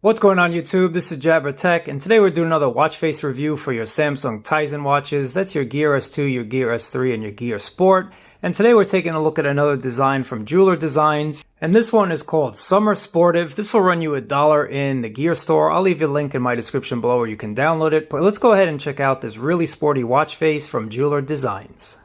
What's going on YouTube? This is Jabber Tech, and today we're doing another watch face review for your Samsung Tizen watches. That's your Gear S2, your Gear S3, and your Gear Sport. And today we're taking a look at another design from Jeweler Designs, and this one is called Summer Sportive. This will run you $1 in the Gear store. I'll leave you a link in my description below where you can download it. But let's go ahead and check out this really sporty watch face from Jeweler Designs.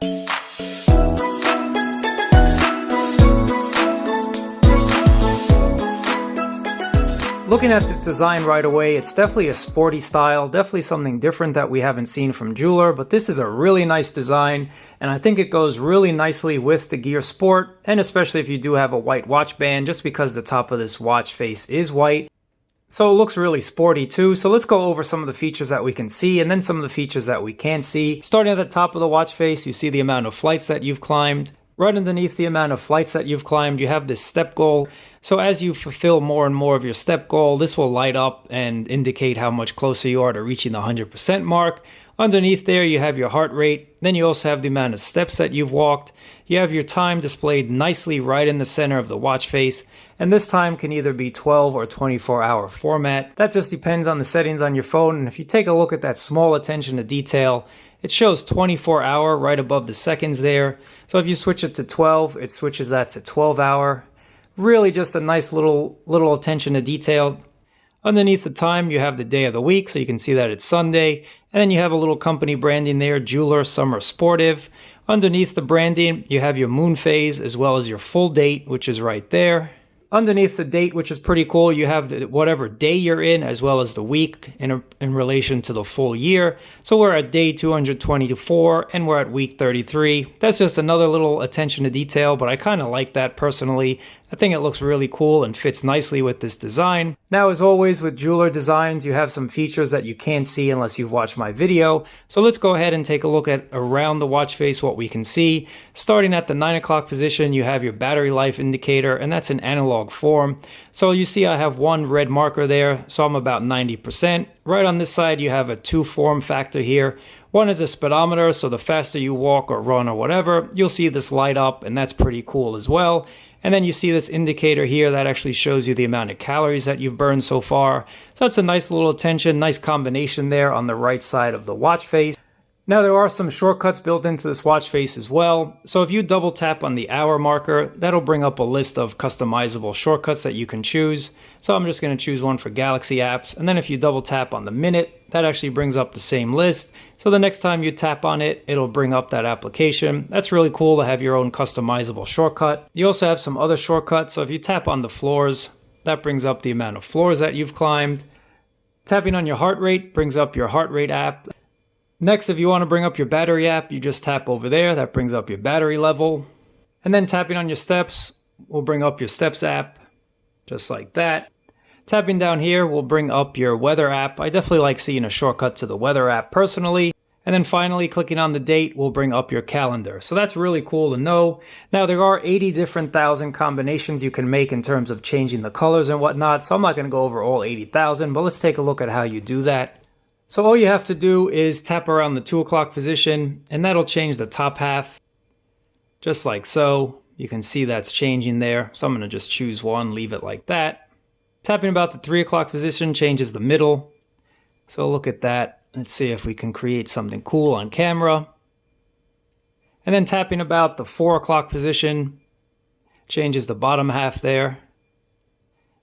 Looking at this design right away, it's definitely a sporty style, definitely something different that we haven't seen from Jeweler, but this is a really nice design, and I think it goes really nicely with the Gear Sport, and especially if you do have a white watch band, just because the top of this watch face is white. So it looks really sporty too. So let's go over some of the features that we can see and then some of the features that we can't see. Starting at the top of the watch face, you see the amount of flights that you've climbed. Right underneath the amount of flights that you've climbed, you have this step goal. So as you fulfill more and more of your step goal, this will light up and indicate how much closer you are to reaching the 100% mark. Underneath there, you have your heart rate. Then you also have the amount of steps that you've walked. You have your time displayed nicely right in the center of the watch face. And this time can either be 12 or 24-hour format. That just depends on the settings on your phone. And if you take a look at that small attention to detail, it shows 24-hour right above the seconds there. So if you switch it to 12, it switches that to 12-hour. Really just a nice little attention to detail. Underneath the time, you have the day of the week, so you can see that it's Sunday. And then you have a little company branding there, Jeweler Summer Sportive. Underneath the branding, you have your moon phase as well as your full date, which is right there. Underneath the date, which is pretty cool, you have whatever day you're in as well as the week in relation to the full year. So we're at day 224 and we're at week 33. That's just another little attention to detail, but I kind of like that personally. I think it looks really cool and fits nicely with this design. Now, as always with Jeweler Designs, you have some features that you can't see unless you've watched my video. So let's go ahead and take a look at around the watch face what we can see. Starting at the 9 o'clock position, you have your battery life indicator, and that's in analog form. So you see I have one red marker there, so I'm about 90%. Right on this side, you have a 2 form factor here. One is a speedometer, so the faster you walk or run or whatever, you'll see this light up, and that's pretty cool as well. And then you see this indicator here that actually shows you the amount of calories that you've burned so far. So that's a nice little attention, nice combination there on the right side of the watch face. Now there are some shortcuts built into this watch face as well. So if you double tap on the hour marker, that'll bring up a list of customizable shortcuts that you can choose. So I'm just going to choose one for Galaxy apps. And then if you double tap on the minute, that actually brings up the same list. So the next time you tap on it, it'll bring up that application. That's really cool to have your own customizable shortcut. You also have some other shortcuts. So if you tap on the floors, that brings up the amount of floors that you've climbed. Tapping on your heart rate brings up your heart rate app. Next, if you want to bring up your battery app, you just tap over there. That brings up your battery level. And then tapping on your steps will bring up your steps app, just like that. Tapping down here will bring up your weather app. I definitely like seeing a shortcut to the weather app personally. And then finally, clicking on the date will bring up your calendar. So that's really cool to know. Now, there are 80 different thousand combinations you can make in terms of changing the colors and whatnot. So I'm not going to go over all 80,000, but let's take a look at how you do that. So all you have to do is tap around the 2 o'clock position, and that'll change the top half, just like so. You can see that's changing there. So I'm going to just choose one, leave it like that. Tapping about the 3 o'clock position changes the middle. So look at that. Let's see if we can create something cool on camera. And then tapping about the 4 o'clock position changes the bottom half there.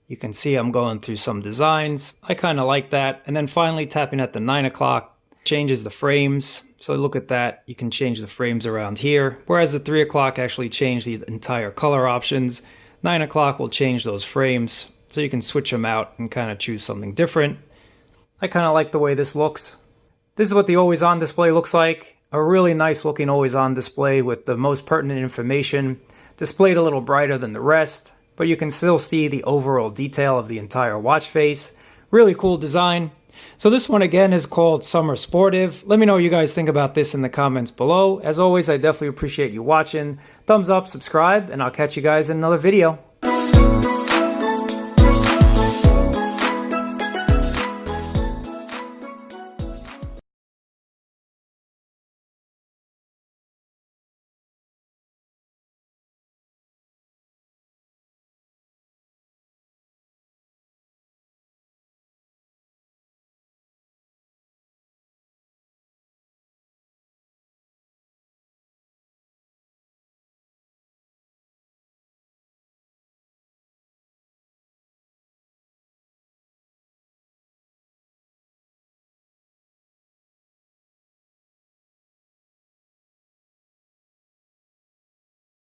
You can see I'm going through some designs. I kind of like that. And then finally tapping at the 9 o'clock changes the frames. So look at that. You can change the frames around here. Whereas the 3 o'clock actually changed the entire color options. 9 o'clock will change those frames. So you can switch them out and kind of choose something different. I kind of like the way this looks. This is what the always on display looks like. A really nice looking always on display with the most pertinent information. Displayed a little brighter than the rest, but you can still see the overall detail of the entire watch face. Really cool design. So this one again is called Summer Sportive. Let me know what you guys think about this in the comments below. As always, I definitely appreciate you watching. Thumbs up, subscribe, and I'll catch you guys in another video.